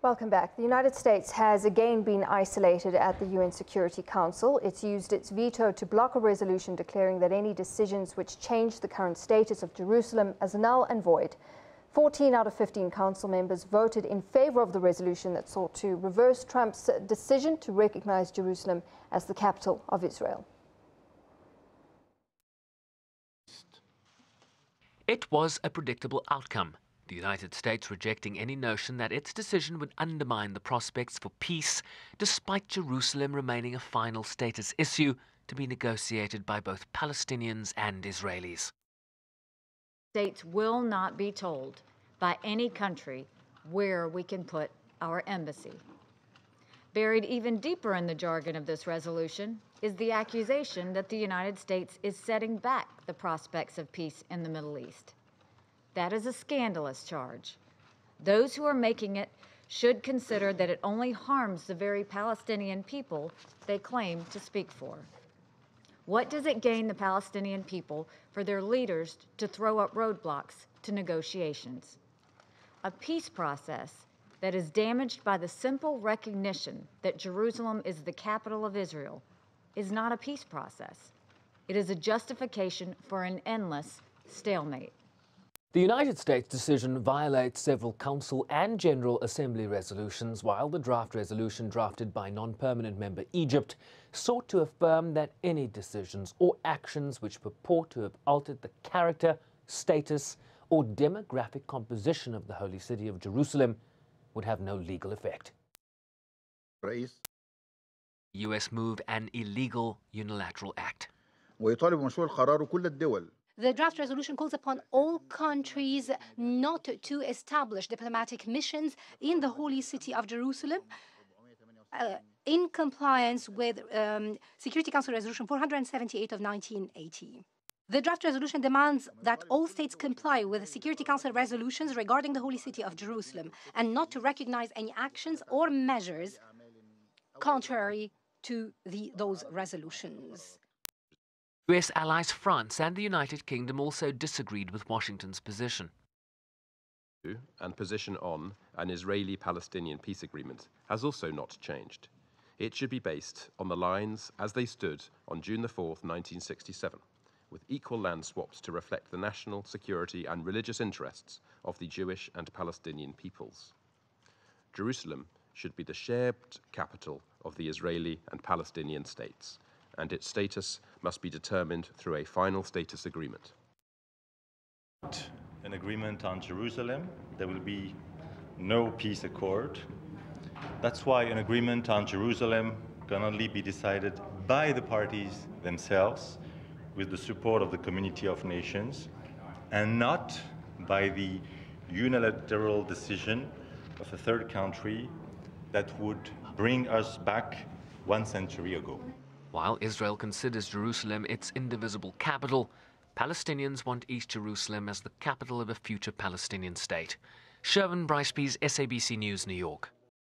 Welcome back. The United States has again been isolated at the UN Security Council. It's used its veto to block a resolution declaring that any decisions which change the current status of Jerusalem as null and void. 14 out of 15 council members voted in favor of the resolution that sought to reverse Trump's decision to recognize Jerusalem as the capital of Israel. It was a predictable outcome. The United States rejecting any notion that its decision would undermine the prospects for peace, despite Jerusalem remaining a final status issue to be negotiated by both Palestinians and Israelis. States will not be told by any country where we can put our embassy. Buried even deeper in the jargon of this resolution is the accusation that the United States is setting back the prospects of peace in the Middle East. That is a scandalous charge. Those who are making it should consider that it only harms the very Palestinian people they claim to speak for. What does it gain the Palestinian people for their leaders to throw up roadblocks to negotiations? A peace process that is damaged by the simple recognition that Jerusalem is the capital of Israel is not a peace process. It is a justification for an endless stalemate. The United States decision violates several Council and General Assembly resolutions, while the draft resolution drafted by non-permanent member Egypt sought to affirm that any decisions or actions which purport to have altered the character, status, or demographic composition of the holy city of Jerusalem would have no legal effect. The U.S. moved an illegal unilateral act. The draft resolution calls upon all countries not to establish diplomatic missions in the holy city of Jerusalem in compliance with Security Council Resolution 478 of 1980. The draft resolution demands that all states comply with the Security Council resolutions regarding the holy city of Jerusalem and not to recognize any actions or measures contrary to those resolutions. U.S. allies France and the United Kingdom also disagreed with Washington's position. And position on an Israeli-Palestinian peace agreement has also not changed. It should be based on the lines as they stood on June 4th, 1967, with equal land swaps to reflect the national, security and religious interests of the Jewish and Palestinian peoples. Jerusalem should be the shared capital of the Israeli and Palestinian states, and its status must be determined through a final status agreement. An agreement on Jerusalem, there will be no peace accord. That's why an agreement on Jerusalem can only be decided by the parties themselves with the support of the community of nations and not by the unilateral decision of a third country that would bring us back 1 century ago. While Israel considers Jerusalem its indivisible capital, Palestinians want East Jerusalem as the capital of a future Palestinian state. Bryce-PEase, SABC News, New York.